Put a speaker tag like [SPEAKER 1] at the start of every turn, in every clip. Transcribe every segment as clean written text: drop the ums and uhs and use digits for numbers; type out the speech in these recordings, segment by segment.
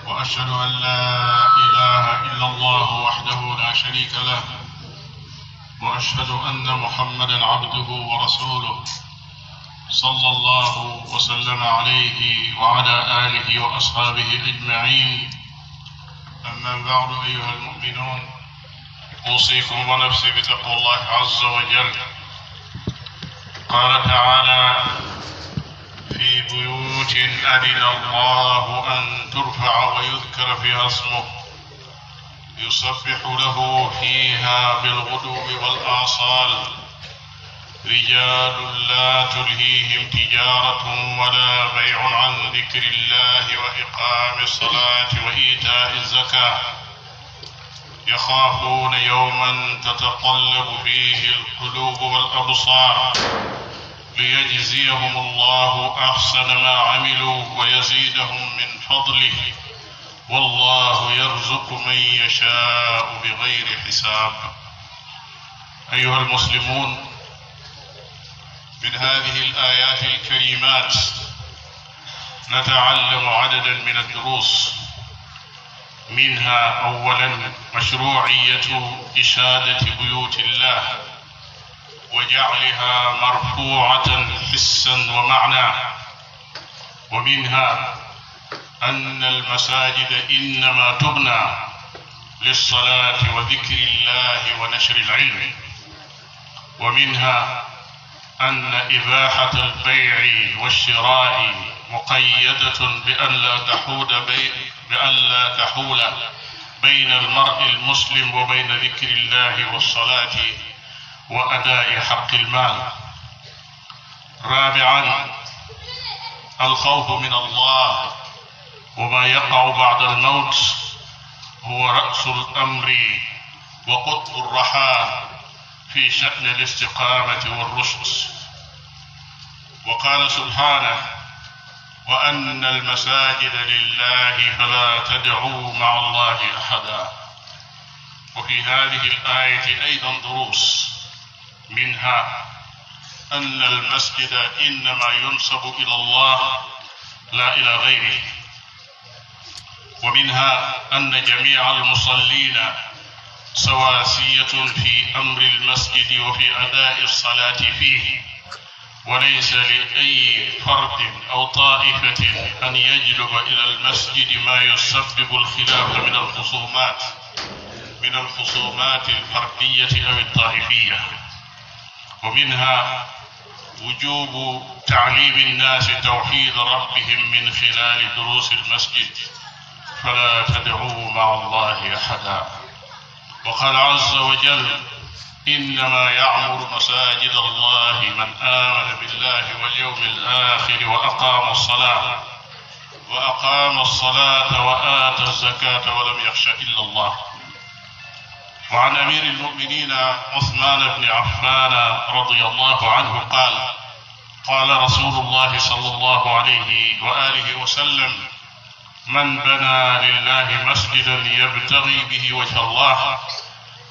[SPEAKER 1] وأشهد أن لا إله إلا الله وحده لا شريك له، وأشهد أن محمدا عبده ورسوله صلى الله وسلم عليه وعلى آله وأصحابه أجمعين. أما بعد، أيها المؤمنون، أوصيكم ونفسي بتقوى الله عز وجل. قال تعالى: في بيوت أذن الله أن ترفع ويذكر فيها اسمه يسبح له فيها بالغدو والآصال رجال لا تلهيهم تجارة ولا بيع عن ذكر الله وإقام الصلاة وإيتاء الزكاة يخافون يوما تتقلب فيه القلوب والأبصار ليجزيهم الله أحسن ما عملوا ويزيدهم من فضله والله يرزق من يشاء بغير حساب. أيها المسلمون، من هذه الآيات الكريمات نتعلم عددا من الدروس، منها أولا مشروعية إشادة بيوت الله وجعلها مرفوعة حسا ومعنى، ومنها أن المساجد إنما تبنى للصلاة وذكر الله ونشر العلم، ومنها أن إباحة البيع والشراء مقيدة بأن لا تحول بين المرء المسلم وبين ذكر الله والصلاة وأداء حق المال. رابعا الخوف من الله وما يقع بعد الموت هو رأس الأمر وقطب الرحى في شأن الاستقامة والرشد. وقال سبحانه: وأن المساجد لله فلا تدعوا مع الله أحدا. وفي هذه الآية أيضا دروس، منها أن المسجد إنما ينسب إلى الله لا إلى غيره، ومنها أن جميع المصلين سواسية في أمر المسجد وفي أداء الصلاة فيه، وليس لأي فرد أو طائفة أن يجلب إلى المسجد ما يسبب الخلاف من الخصومات الفردية أو الطائفية. ومنها وجوب تعليم الناس توحيد ربهم من خلال دروس المسجد، فلا تدعوا مع الله أحدا. وقال عز وجل: إنما يعمر مساجد الله من آمن بالله واليوم الآخر وأقام الصلاة وآتى الزكاة ولم يخش إلا الله. وعن أمير المؤمنين عثمان بن عفان رضي الله عنه قال رسول الله صلى الله عليه وآله وسلم: من بنى لله مسجدا يبتغي به وجه الله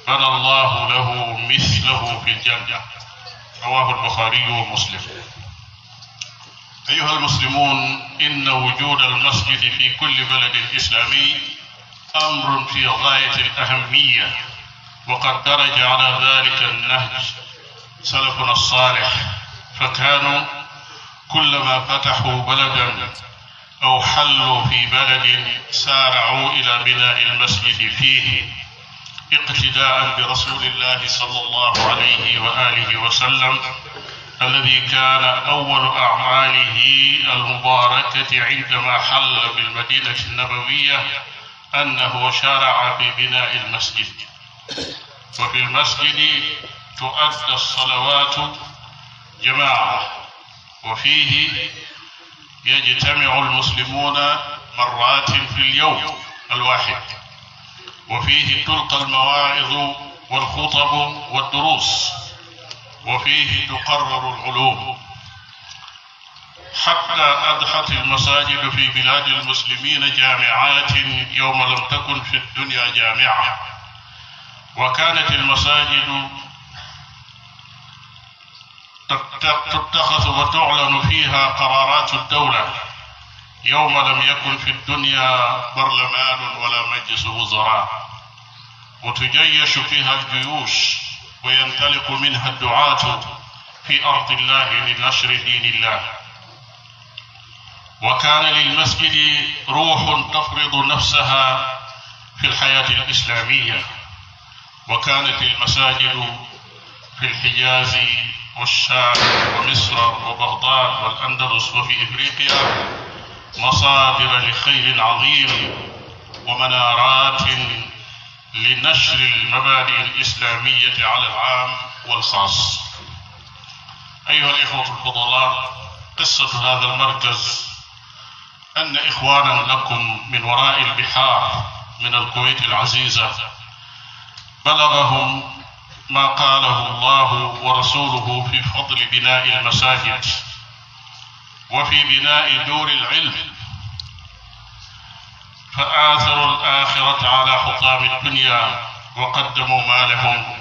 [SPEAKER 1] بنى الله له مثله في الجنة. رواه البخاري ومسلم. أيها المسلمون، إن وجود المسجد في كل بلد إسلامي أمر في غاية الأهمية، وقد درج على ذلك النهج سلفنا الصالح، فكانوا كلما فتحوا بلدا أو حلوا في بلد سارعوا إلى بناء المسجد فيه اقتداء برسول الله صلى الله عليه وآله وسلم، الذي كان أول أعماله المباركة عندما حل بالمدينة النبوية أنه شرع ببناء المسجد. وفي المسجد تؤدى الصلوات جماعة، وفيه يجتمع المسلمون مرات في اليوم الواحد، وفيه تلقى المواعظ والخطب والدروس، وفيه تقرر العلوم، حتى أضحت المساجد في بلاد المسلمين جامعات يوم لم تكن في الدنيا جامعة. وكانت المساجد تتخذ وتعلن فيها قرارات الدولة يوم لم يكن في الدنيا برلمان ولا مجلس وزراء وتجيش فيها الجيوش وينطلق منها الدعاة في أرض الله لنشر دين الله. وكان للمسجد روح تفرض نفسها في الحياة الإسلامية، وكانت المساجد في الحجاز والشام ومصر وبغداد والأندلس وفي إفريقيا مصادر لخير عظيم ومنارات لنشر المبادئ الإسلامية على العام والخاص. أيها الإخوة الفضلاء، قصة هذا المركز أن إخوانا لكم من وراء البحار من الكويت العزيزة بلغهم ما قاله الله ورسوله في فضل بناء المساجد وفي بناء دور العلم، فآثروا الآخرة على حطام الدنيا وقدموا مالهم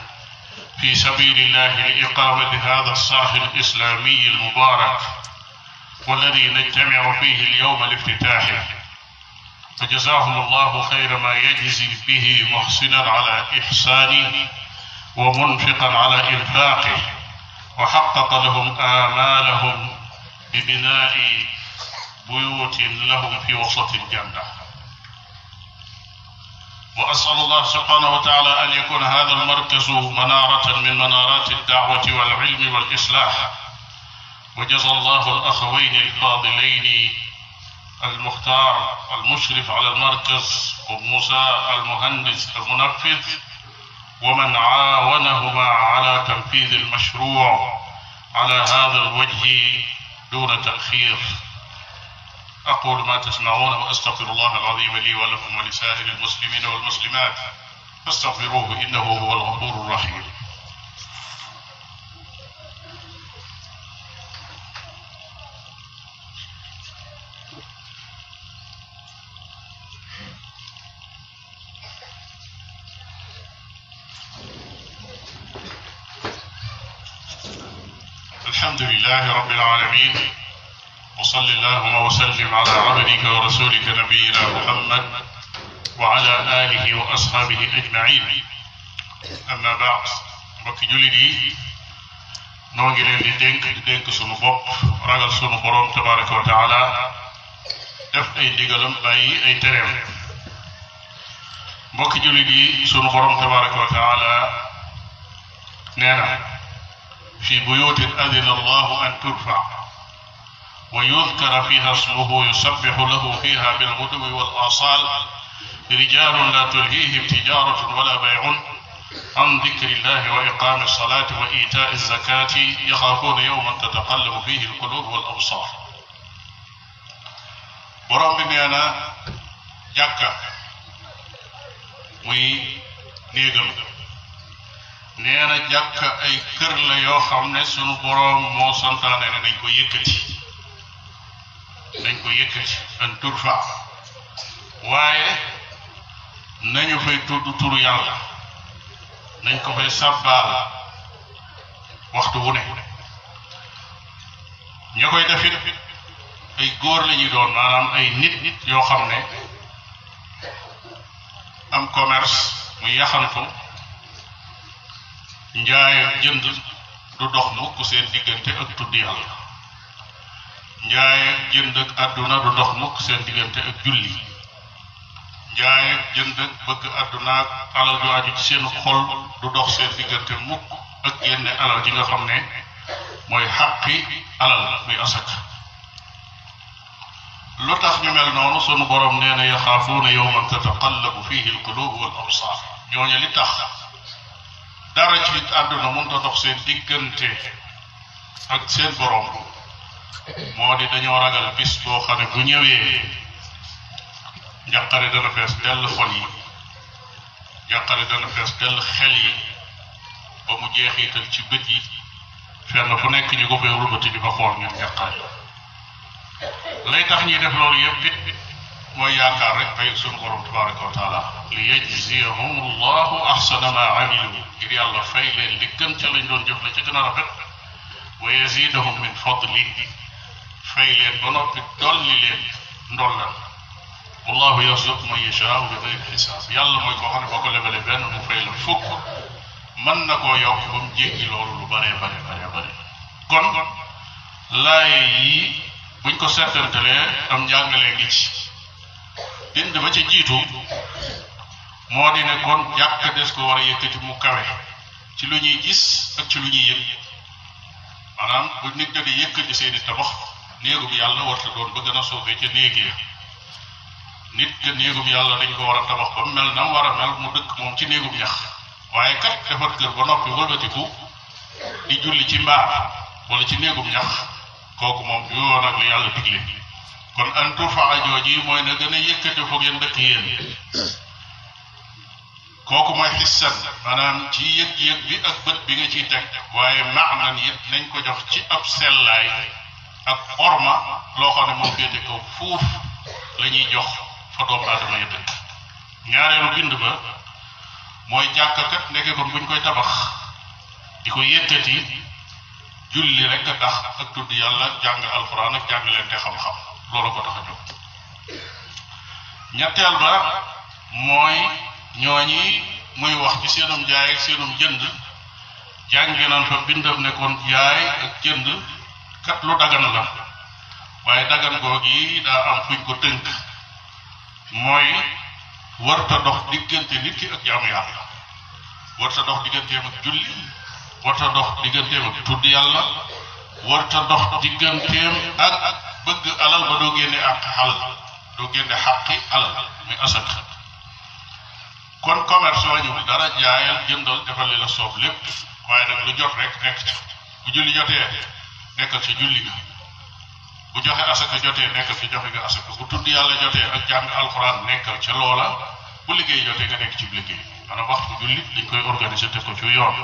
[SPEAKER 1] في سبيل الله لإقامة هذا الصرح الإسلامي المبارك والذي نجتمع فيه اليوم لافتتاحه، فجزاهم الله خير ما يجزي به محسنا على إحسانه ومنفقا على إنفاقه، وحقق لهم آمالهم ببناء بيوت لهم في وسط الجنة. وأسأل الله سبحانه وتعالى أن يكون هذا المركز منارة من منارات الدعوة والعلم والإصلاح. وجزى الله الأخوين الفاضلين المختار المشرف على المركز وموسى المهندس المنفذ ومن عاونهما على تنفيذ المشروع على هذا الوجه دون تأخير. أقول ما تسمعون وأستغفر الله العظيم لي ولكم ولسائر المسلمين والمسلمات فاستغفروه إنه هو الغفور الرحيم. الحمد لله رب العالمين، وصل اللهم وسلم على عبدك ورسولك نبينا محمد وعلى آله وأصحابه أجمعين. أما بعد، mbokki jullit yi noo ngi leen di dénk sunu bopp ragal sunu borom tabaraka wa taala, def ay ndigalam bàyyi ay tereem. mbokki jullit yi sunu borom tabaraka wa taala nee na في بيوت أذن الله أن ترفع ويذكر فيها اسمه يسبح له فيها بالغدو والآصال رجال لا تلهيهم تجارة ولا بيع عن ذكر الله وإقام الصلاة وإيتاء الزكاة يخافون يوما تتقلب فيه القلوب والأبصار. borom bi nee na jàkka muy néegam, nee na jàkka ay kër la yoo xam ne sunu boroom moo santaane ne dañ ko yëkkati an turfa, waaye nañu fay tudd turu yàlla, nañ ko fay sàbbaal waxtu wu ne. ña koy defit ay góor la ñuy doon, maanaam ay nit yoo xam ne am commerce muy yaxantu, njaay ak jënd du dox mukk seen diggante ak tudd yàlla, njaay ak jënd ak àdduna du dox mukk seen diggante ak julli, njaay ak jënd ak bëgg àdduna ak alal ju aju ci seen xol du dox seen diggante mukk ak yenn alal ji nga xam ne mooy xaqi alal muy asaka. lu tax ñu mel noonu? sunu borom nee na yaxaafuuna yawman tataqallabu fihi alqulubu wal absar. ñooñu li tax dara ci àdduna mënut a dox seen diggante ak seen borom moo di dañoo ragal bis boo xam ne bu ñëwee njàqare dana fees dell xol yi, njàqare dana fees dell xel yi, ba mu jeexital ci bët yi, fenn fu nekk ñu ko fay wëlbati di fa xool ngeen njàqare. lay tax ñuy def loolu yëpp it mooy yaakaar rek fay sunu borom tabaraka wa taala, li yajziyahum allahu ahsana ma amilu, ngir yàlla fay leen li gën ca lañ doon jëf la ca gën a rafet, wa yazidahum min fadli, fay leen ba noppi dolli leen ndollan wallahu yarzuqu man yashaa'u bi ghayri hisaab yàlla mooy koo xam ne boo ko lebalee benn mu fay la fukk mën na koo yokk ba mu jéggi loolu lu bare kon laaye yi buñ ko settantalee am njàngalee ngi ci bind ba ca jiitu moo di ne kon jàkk des ko war a yëkkati mu kawe ci lu ñuy gis ak ci lu ñuy yëg maanaam bu nit da di yëkkati seeni tabax néegub yàlla warta doon ba gën a suufee ca néegee nit ka néegub yàlla dañ ko war a tabax ba mel na war a mel mu dëkk moom ci néegub ñax waaye kat defar kër ba noppi wëlbatiku di julli ci mbaar wala ci néegub ñax kooku moom yoon ak li yàlla digle kon an turfaa jooji mooy na gën a yëkkati foog yéen dëkk yéen kooku mooy xissan maanaam ci yëg-yëg bi ak bët bi nga ciy teg waaye maanan it nañ ko jox ci ab sellaay ak orma loo xam ne moo féete kaw fuuf la ñuy jox fa doomu aadama yëpp ñaareelu bind ba mooy jàkkakat nekke kon buñ koy tabax di ko yëkkati julli rek a tax ak tudd yàlla jàng alxuraan ak jàng leen te xam-xam loolu ko tax a jóg ñetteel ba mooy ñooñi muy wax ci seenum jaay ak seenum jënd jànge nañ fa bindam ne kon jaay ak jënd kat lu dagan la waaye dagan googi daa am fuñ ko tënk mooy warta dox diggante nit ki ak jaamu yàlla warta dox digganteem ak julli warta dox digganteem ak tudd yàlla warta dox digganteem ak bëgg alal ba doo génne ak xalal doo génne xaqi alal muy asak kon commerce wañuwul dara jaayal jëndal defal li la soob lépp waaye nag lu jot rek nekk ci bu julli jotee nekkal ci julli ga bu joxe asaka jotee nekkal ci joxe nga asaka bu tudd yàlla jotee ak jàng alxuraan nekkal ca loola bu liggéey jotee nga nekk ci liggéey maanaam waxtu julli liñ koy organiser te ko ci yoon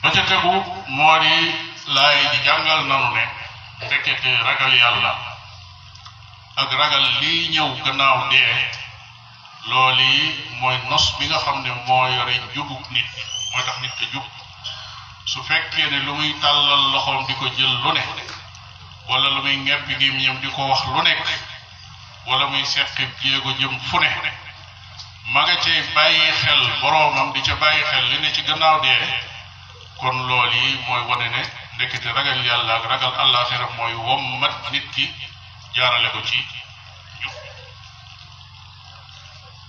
[SPEAKER 1] ba ca tegu moo di laay di jàngal nanu ne ndekete ragal yàlla ak ragal lii ñëw gannaaw dee loolu yi mooy nos bi nga xam ne moo yore njubug nit mooy tax nit ko jub su fekkee ne lu muy tàllal loxoom di ko jël lu ne wala lu muy ñebbi gi ñëm di ko wax lu nekk wala muy seqi jéego jëm fu ne ma nga cay bàyyi xel boroomam di ca bàyyi xel li ne ci gannaaw dee kon loolu yi mooy wane ne ndekete ragal yàlla ak ragal àllaaxira mooy wommat nit ki jaarale ko ci njub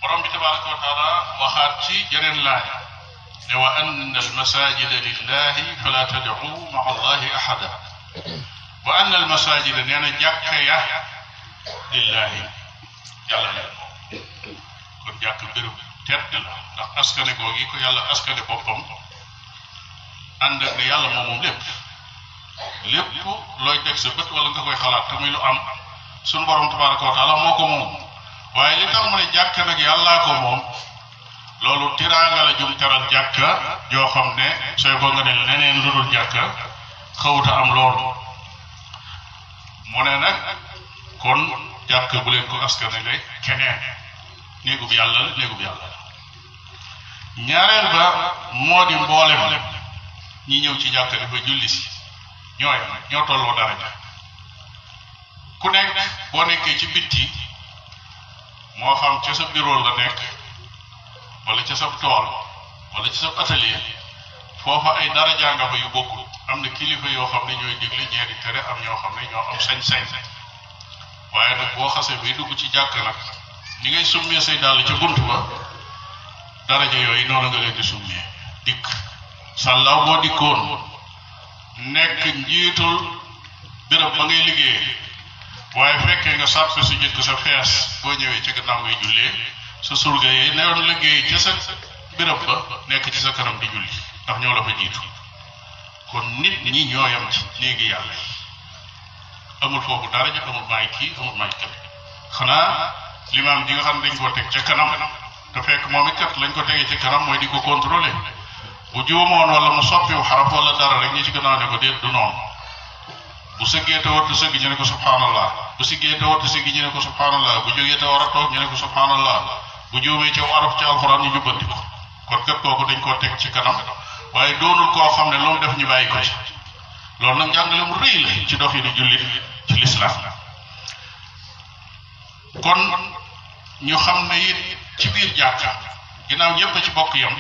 [SPEAKER 1] borom bi tabaraka wa taala waxaat ci jeneen laay ne wa anna almasajida lillahi fala tad'u maa allahi ahada wa anna almasajida nee na jàkka ya lillahi yàlla leen kon jàkk béréb tedd la ndax askane googi ko yàlla askane boppam ànd ak ne yàlla moom lépp looy teg sa bët wala nga koy xalaat te muy lu am suñu borom tabaraka wa taala moo ko moom waaye li tax mu ne jàkka nag yàllaa ko moom loolu tiraanga la jum teral jàkka joo xam ne sooy ko nga ne leneen lu dul jàkka xawuta am loolu mu ne nag kon jàkka bu leen ko askanale keneen néegub yàlla la néegub yàlla la ñaareel ba moo di mboolem ñi ñëw ci jàkka dafa julli si ñoo tolloo daraja ku nekk boo nekkee ci bitti moo xam ca sa bureau la nekk wala ca sa tool wala ci sa atelier foofa ay daraja nga fa yu bokkul am na kilifa yoo xam ne ñooy digle ñeeri tere am ñoo xam ne ñoo am sañ-sañ waaye nag boo xasee bay dugg ci jàkk nag ni ngay summee say dàll ca bunt ba daraja yooyu noonu nga leen di summee dikk sàllaaw boo dikkoon nekk njiitul béréb ba ngay liggéey waaye fekkee nga sàppe su jëkk sa fees boo ñëwee ci gannaaw ngay jullee sa surga yi newoon liggéey ca sa béréb ba nekk ci sa kanam di julli ndax ñoo la fa jiitu kon nit ñi ñooyam ci néegi yàlla yi amul foofu daraja amul maay kii amul maay kii xanaa limaam ji nga xam ne dañ koo teg ca kanam te fekk moom it kat lañ ko tegee ca kanam mooy di ko contrôler bu juumoon wala mu soppiwu xaraf wala dara rek ñi ci gannaaw ne ko déet du noonu bu sëggee te wartu sëgg ñu ne ko subhanallah bu siggee te wartu sëgg ñu ne ko subhanallah bu jógee te war a toog ñu ne ko subhanallah bu juumee ca araf ci alxuraan ñu jubbanti ko kon kat kooku dañ koo teg ci kanam waaye doonul koo xam ne lu mu def ñu bàyyi ko ci loolu nag njàngale mu rëy la ci dox yi di jullit ci lislaam kon ñu xam ne it ci biir jàkka ginnaaw ñëpp ci bokk yam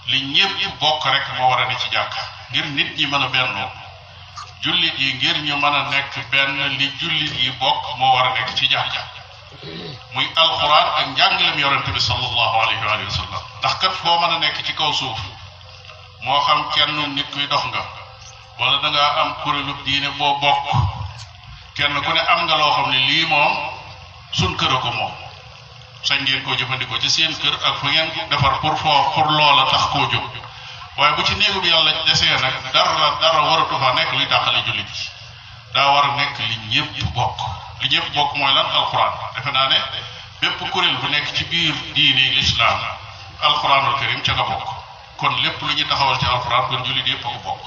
[SPEAKER 1] li ñëpp bokk rek moo war a ne ci jàkka ngir nit ñi mën a bennoo jullit yi ngir ñu mën a nekk benn li jullit yi bokk moo war a nekk ci jàkka muy alquran ak njàngalem yonente bi sallallahu alayhi wa sallam ndax kat foo mën a nekk ci kaw suuf moo xam kenn nit kuy dox nga wala da ngaa am kuréelub diine boo bokk kenn ku ne am nga loo xam ne lii moom suñ kër a ko moom sañ ngeen koo jëfandikoo ci seen kër ak fu ngeen defar pour loola tax koo jóg waaye bu ci néegu bi yàlla desee nag dara waratu fa nekk luy tàqale jullit yi daa war a nekk li ñëpp bokk li ñëpp bokk mooy lan alquran defe naa ne bépp kuréel bu nekk ci biir diine lislaam alquranul karim ca nga bokk kon lépp lu ñu taxawal ci alquran kon jullit yëpp a ko bokk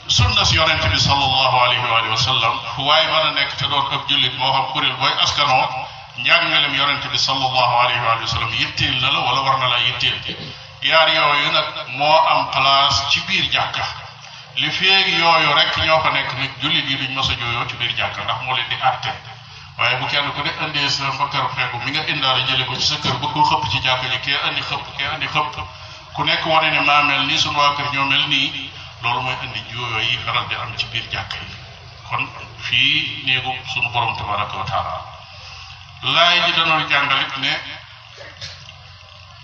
[SPEAKER 1] sunna si yonent bi sallallahu alayhi wa sallam fu waaye mën a nekk te doon ab jullit moo xam kuréel booy askanoo njàngalem yonent bi sallallahu alayhi wa sallam yitteel na la wala war na la yitteel yaar yooyu nag moo am place ci biir jàkka li feeg yooyu rek ñoo fa nekk nag jullit yi duñ mos a jooyoo ci biir jàkka ndax moo leen di àtte waaye bu kenn ku ne indee sa mbakkar fekku mi nga indaale jële ko ci sa kër ba ko xëpp ci jàkka ji kee andi xëpp ku nekk wane ne maa mel nii suñu waa kër ñoo mel nii loolu mooy indi jooyoo yi faral di am ci biir jàkka yi kon fii néegu suñu borom tabaraka wa taala laay ji danoon jàngalit ne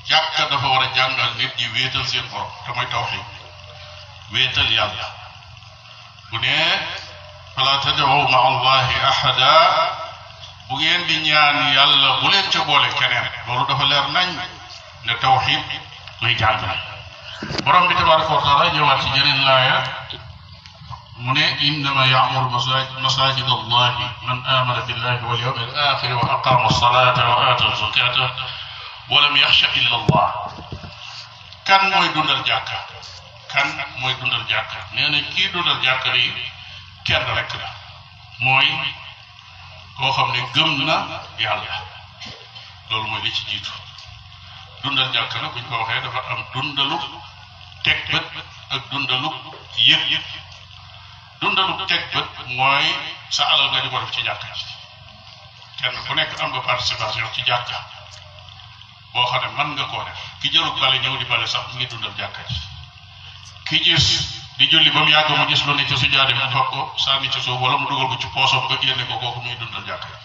[SPEAKER 1] jàkka dafa war a jàngal nit ñi wéetal seen borom te mooy tawxiid wéetal yàlla bu ne fala tad'u ma'a allahi ahada bu ngeen di ñaan yàlla bu leen ca boole keneen loolu dafa leer nañ ne tawxiid lay jàngale borom bi tabaraka wa taala ñëwaat ci jeneen laaya mu ne innama ya'muru masajid allahi man amana billahi wal yawmil akhir wa aqama as-salata wa ata az-zakata wa lam yaxsha illa allah kan mooy dundal jàkka nee na kii dundal jàkka yi kenn rek la mooy koo xam ne gëm na yàlla loolu mooy li ci jiitu dundal jàkka nag buñ ko waxee dafa am dundalu teg bët ak dundalu yëg dundalu teg bët mooy sa alal nga di ko def ci jàkka ji kenn ku nekk am nga participation ci jàkka boo xam ne mën nga koo def ki jëlug bale ñëw di bale sax mu ngi dundal jàkka ji ki gis di julli ba mu yàgg mu gis lu ne ci su jaade mu fab ko sànni ci suuf wala mu dugal ko ci poosam nga génne ko kooku mu ngi dundal jàkka ji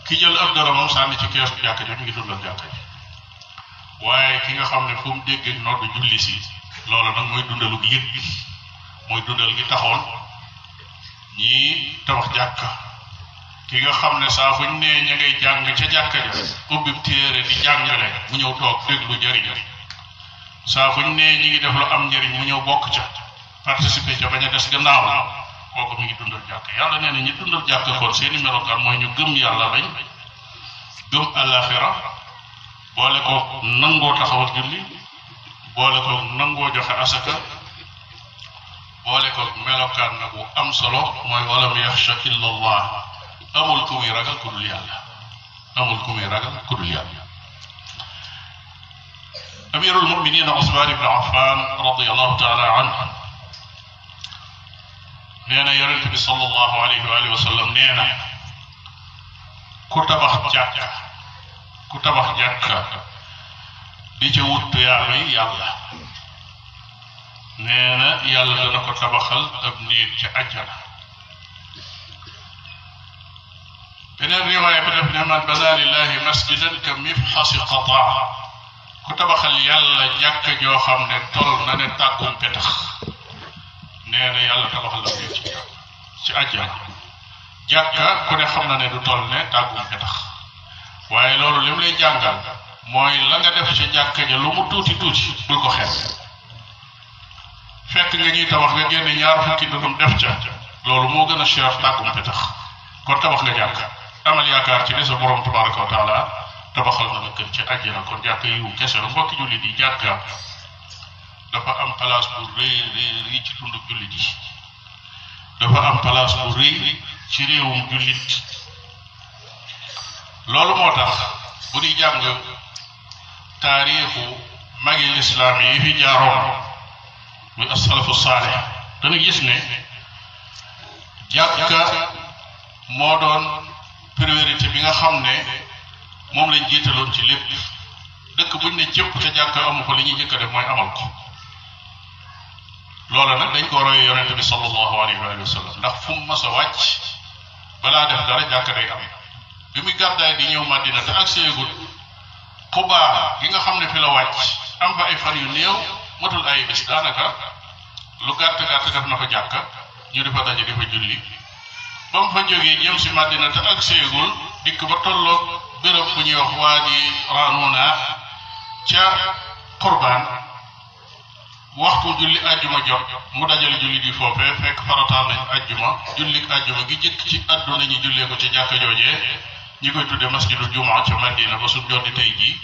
[SPEAKER 1] ki jël ab dërëmam sànni ci keesu jàkka ji mu ngi dundal jàkka ji waaye ki nga xam ne fu mu dégg noddu julli si loolu nag mooy dundalug yëg bi mooy dundal gi taxoon ñii tabax jàkka ki nga xam ne saa fuñ nee ña ngay jàng ca jàkka ja ubbi téere di jàngale mu ñëw toog déglu jëriñ saa fuñ nee ñi ngi def lu am njëriñ mu ñëw bokk ca participer ca bañ a des gannaaw kooku mi ngi dundal jàkka yàlla nee na ñi dundal jàkka kon seeni melokaan mooy ñu gëm yàlla lañ gëm àllaaxira boole ko nangoo taxawal julli boole ko nangoo joxe asaka boole ko melokaan nag bu am solo mooy walam yaxsha illa allah amul ku muy ragal ku dul yàlla amirul muminina Usmaan ibn Affan radiyallahu taala anhu nee na yonent bi sallallahu alayhi wa sallam nee na ku tabax jàkka di ca wut tuyaaba yi yàlla nee na yàlla dana ko tabaxal ab néeg ca àjjana beneen riwaaya bi def ne man bana lillahi masjidan ka mifxasi qataa ku tabaxal yàlla jàkka joo xam ne tol na ne tàggum petax nee na yàlla tabaxal la néeg ci àjjana jàkka ku ne xam na ne du tol ne tàggum petax waaye loolu li mu lay jàngal mooy la nga def ci jàkka ja lu mu tuuti bul ko xeeb fekk nga ñuy tabax nga génne ñaar fukki dërëm def ca loolu moo gën a cher tàggum petax kon tabax nga jàkka amal yaakaar ci ne sa borom tabaraka wa taala tabaxal na la kër ci àjjana kon jàkka yiwu kese la mbokki jullit yi jàkka dafa am place bu rëy ci dundu jullit yi dafa am place bu rëy ci réewum jullit loolu moo tax bu di jàng taarixu magi lislaam yi fi jaaroon muy asalafu saalih dana gis ne jàkka moo doon priorité bi nga xam ne moom lañ jiitaloon ci lépp dëkk buñ ne cëpp te jàkka amu ko li ñuy njëkk a def mooy amal ko loola nag dañ ko royee yonente bi sallallahu alayhi wa sallam ndax fu mu mas a wàcc balaa def dara jàkka day am bi muy gàddaay di ñëw Madina te ak seegul Quba gi nga xam ne fi la wàcc am fa ay fan yu néew matul ay bis daanaka lu gàtt gàtt def na fa jàkka ñu di fa daje di fa julli ba mu fa jógee jëm si Madina te ak seegul dikk ba tolloog béréb bu ñuy wax Waadi Ranuna ca Qurbaan waxtu julli àjjuma jot mu dajale julli di foofee fekk farataal nañ àjjuma julli àjjuma gi jëkk ci àdduna ñi jullee ko ca jàkka joojee ñi koy tudde masjidul jumaa ca Madina ba suñ jot tey jii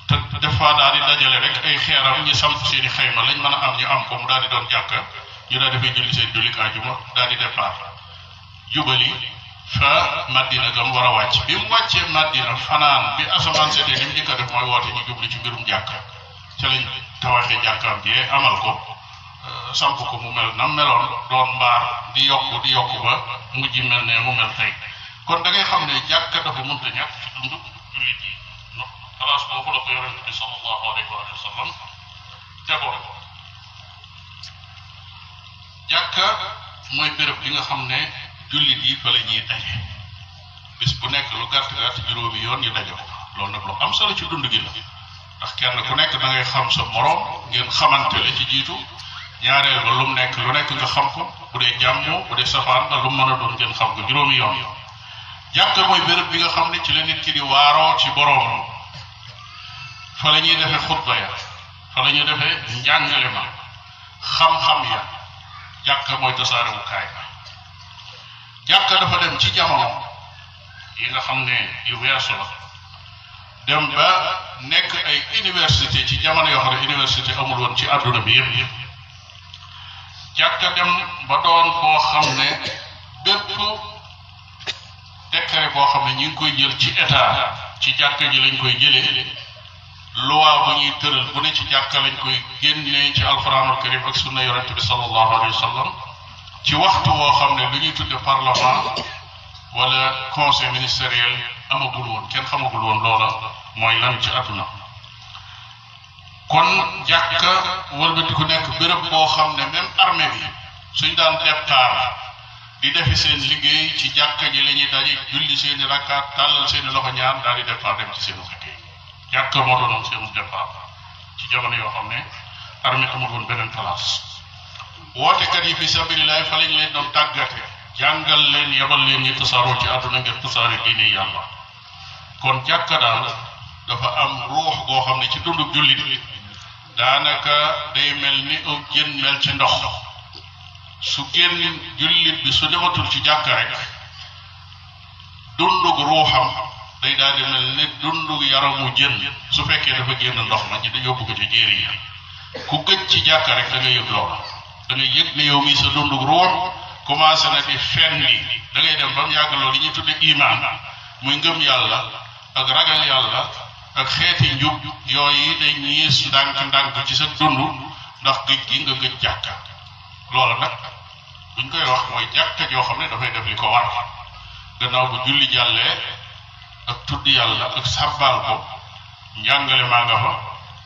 [SPEAKER 1] te dafa daal di dajale rek ay xeeram ñi samp seeni xayma lañ mën a am ñu am ko mu daal di doon jàkka ñu daal di fay julli seen julli àjjuma daal di départ jubali fa Madina gam war a wàcc bi mu wàccee Madina fanaan bi asamaan seetee li mu njëkk a def mooy woote ñu jubli ci mbirum jàkka ca lañ tawaxee jàkkaam jee amal ko samp ko mu mel nam meloon doon mbaar di yokku ba mujj mel ne mu mel tey kon da ngay xam ne jàkka dafa mënta ñàkk ci dundu jullit yi place boobu la ko yonent bi sallallahu alayhi wa sallam tegoon ko jàkka mooy béréb bi nga xam ne jullit yi fa la ñuy daje bis bu nekk lu gàtt gàtt juróomi yoon ñu daje ko loolu nag lu am solo ci dund gi la ndax kenn ku nekk da ngay xam sa moroom ngeen xamante la ci jiitu ñaareel ba lu mu nekk lu nekk nga xam ko bu dee jàmm bu dee safaan ba lu mu mën a doon ngeen xam ko juróomi yoon jàkka mooy béréb bi nga xam ne ci la nit ki di waaroo ci boroom fa la ñuy defee xutba ya fa la ñuy defee njàngale ma xam-xam ya jàkka mooy tasaarewukaay jàkka dafa dem ci jamono yi nga xam ne yu weesu la dem ba nekk ay université ci jamono yoo xam ne université amul woon ci àdduna bi yëpp jàkka dem ba doon koo xam ne bépp décret boo xam ne ñi ngi koy jël ci état ci jàkka ji lañ koy jëlee loi bu ñuy tëral bu ne ci jàkka lañ koy génnee ci alquranul karim ak sunna yonent bi sallallahu alayhi wa sallam ci waxtu woo xam ne lu ñuy tudde parlement wala conseil ministériel amagul woon kenn xamagul woon loola mooy lan ci àdduna kon jàkka wëlbati ku nekk béréb boo xam ne même armée bi suñ daan départ di defi seen liggéey ci jàkka ji la ñuy daje julli seeni rakkaat tàllal seeni loxo ñaan daal di départ dem ci seenu liggéey jàkka moo doonoon seenu départ ci jamono yoo xam ne armée amul woon beneen place wootekat yi fi sabilillah fa lañ leen doon tàggate jàngal leen yebal leen ñu tasaaroo ci àdduna ngir tasaare diine yàlla kon jàkka daal dafa am ruux goo xam ne ci dundu jullit daanaka day mel ni aw jën mel ci ndox su génn jullit bi su dematul ci jàkka rek dundug ruuxam day daal di mel ni dundug yaramu jën su fekkee dafa génn ndox ma ñu da yóbbu ko ci jéeri yi ku gëj ci jàkka rek da ngay yëg loola da ngay yëg ne yow mii sa dundug ruux commencé na di fenni da ngay dem ba mu yàgg loolu li ñuy tudde imaan muy ngëm yàlla ak ragal yàlla ak xeeti njub yooyu day ñiis ndànk-ndànk ci sa dund ndax gëj gi nga gëj jàkka loola nag buñ koy wax mooy jàkka joo xam ne dafay def li ko war gannaaw bu julli jàllee ak tudd yàlla ak sàbbaal ko njàngale maa nga fa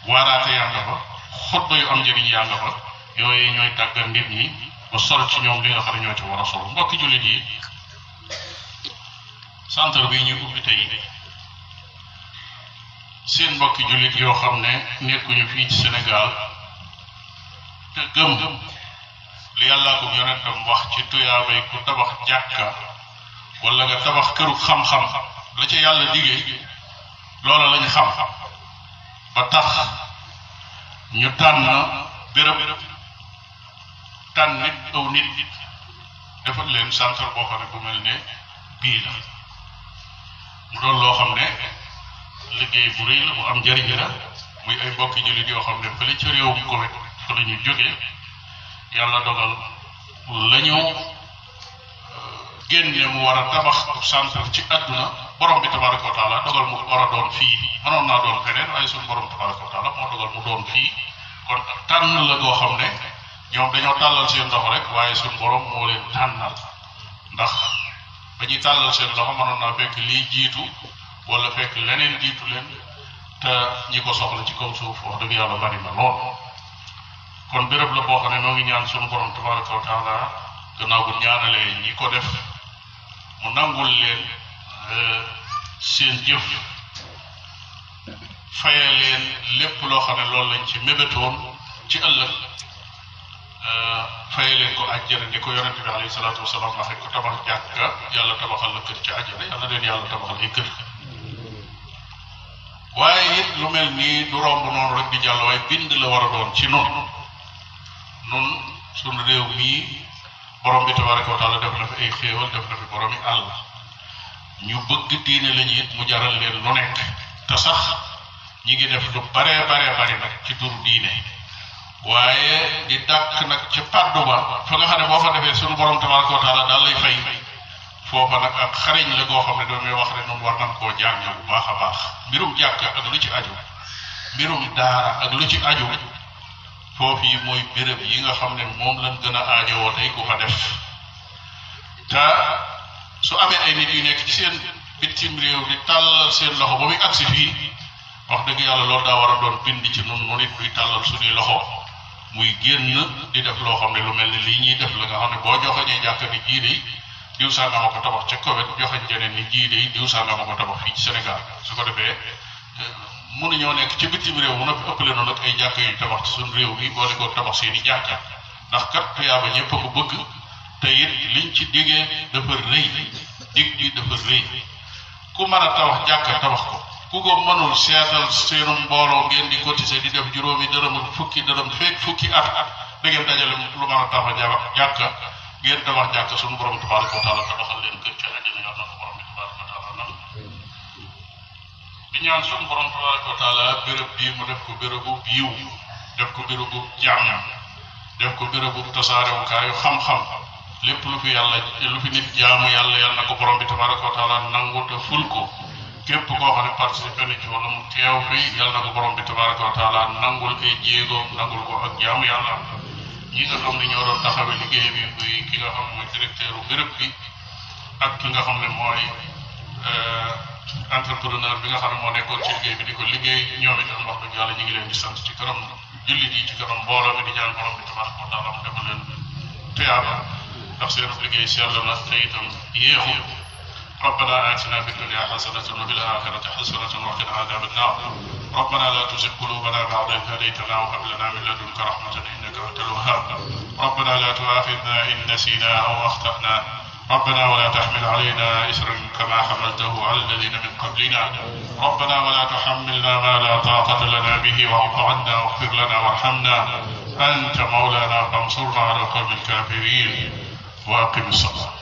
[SPEAKER 1] waaraate yaa nga fa xutba yu am njëriñ yaa nga fa yooyu ñooy tàggal nit ñi ba sol ci ñoom li nga xam ne ñoo ci war a sol mbokki jullit yi centre bi ñu ubbi tey seen mbokki jullit yoo xam ne nekkuñu fii ci Sénégal te gëm li yàllaa ko yonentam wax ci tuyaabay ku tabax jàkka wala nga tabax këru xam-xam la ca yàlla digee loola lañ xam ba tax ñu tànn béréb tànn nit aw nit defal leen centre boo xam ne bu mel ne bii la mu doon loo xam ne liggéey bu rëy la bu am njëriñ la muy ay mbokki jullit yoo xam ne fële ci réewum Koweït fa la ñu jógee yàlla dogal la ñu génne mu war a tabax centre ci àdduna borom bi tabaraka wa taala dogal mu war a doon fii mënoon naa doon feneen waaye suñu borom tabaraka wa taala moo dogal mu doon fii kon tànn la goo xam ne ñoom dañoo tàllal seen ndox rek waaye suñu borom moo leen tànnal ndax ba ñuy tàllal seen loxo mënoon naa fekk lii jiitu wala fekk leneen jiitu leen te ñi ko soxla ci kaw suuf wax dëgg yàlla bari na lool. kon béréb la boo xam ne noo ngi ñaan sunu borom tabaraka wa taala gannaaw bu ñaanalee ñi ko def mu nangul leen seen jëf faye leen lépp loo xam ne loolu lañ ci mébétoon ci ëllëg faye leen ko àjjana ni ko yonente bi alayhi salaatu wasalaam waxe ko tabax jàkka yàlla tabaxal la kër ci àjjana yàlla leen yàlla tabaxal ay kër. waaye it lu mel nii du romb noonu rek di jàll waaye bind la war a doon ci nun sunu réew mii borom bi tabaraka wa taala def na fi ay xéewal def na fi borom yi àll ñu bëgg diine lañu it mu jaral leen lu nekk te sax ñi ngi def lu baree bari nag ci turu diine waaye di dàkk nag ci paddu ba fa nga xam ne boo fa defee sunu borom tabaraka wa taala daal lay fay foofa nag ak xariñ la goo xam ne doomee wax ne noonu war nañ koo jàng bu baax a baax mbirum jàkk ak lu ci aju mbirum daara ak lu ci aju foofu yi mooy béréb yi nga xam ne moom lañ gën a aajowoo tey ku fa def te su amee ay nit yu nekk ci seen bitim réew di tàllal seen loxo ba muy agsi fii wax dëgg yàlla loolu daa war a doon bind ci nun nu nit kuy tàllal suñuy loxo muy génn di def loo xam ne lu mel ni lii ñuy def la nga xam ne boo joxeñee jàkk ni jii de diw sànga ma ko tabax ca Koweït joxeñ jeneen ni jii de diw sànga ma ko tabax fii ci Sénégal su ko defee mënuñoo nekk ci bitim réew mu nag ëppale noonu nag ay jàkk yu tabax ci suñu réew mi boole ko tabax seeni jàkka ndax kat tuyaaba ñëpp a ko bëgg te it liñ ci diggee dafa rëy dig bi dafa rëy ku mën a tabax jàkka tabax ko ku ko mënul seetal seenu mbooloo ngeen di cotiser di def juróomi dërëm ak fukki dërëm fekk fukki at da ngeen dajale lu mën a tabax jàkka ngeen tabax jàkka suñu borom tabaraka wa taala tabaxal leen kër ca àjjana yàlla na ko borom bi tabaraka wa taala nam di ñaan suñu borom tabaraka wa taala béréb bii mu def ko bérébu yiw def ko bérébu jàmm def ko bérébu tasaarewukaayu xam-xam lépp lu fi nit jaamu yàlla yàlla na ko borom bi tabaraka wa taala nangu te ful ko képp koo xam ne participé na ci wala mu teew fi yàlla na ko borom bi tabaraka wa taala nangul ay jéegoom nangul ko ak jaamu yàlla ñi nga xam ne ñoo doon taxawe liggéey bi muy ki nga xam ne mooy directeur u béréb bi ak ki nga xam ne mooy entrepreneur bi nga xam ne moo nekkoon ci liggéey bi di ko liggéey ñoom itam wax dëgg yàlla ñu ngi leen di sant ci kanam jullit yi ci kanam mbooloo mi di ñaan borom bi tabaraka wa taala mu defal leen tuyaaba ndax seen liggéey sell na te itam yéexu ربنا آتنا في الدنيا حسنة وفي الآخرة حسنة وقنا عذاب النار ربنا لا تزغ قلوبنا بعد إذ هديتنا وهب لنا من لدنك رحمة إنك أنت الوهاب ربنا لا تؤاخذنا إن نسينا أو أخطأنا ربنا ولا تحمل علينا إسرا كما حملته على الذين من قبلنا ربنا ولا تحملنا ما لا طاقة لنا به واعف عنا واغفر لنا وارحمنا أنت مولانا فانصرنا على القوم الكافرين وأقم الصلاة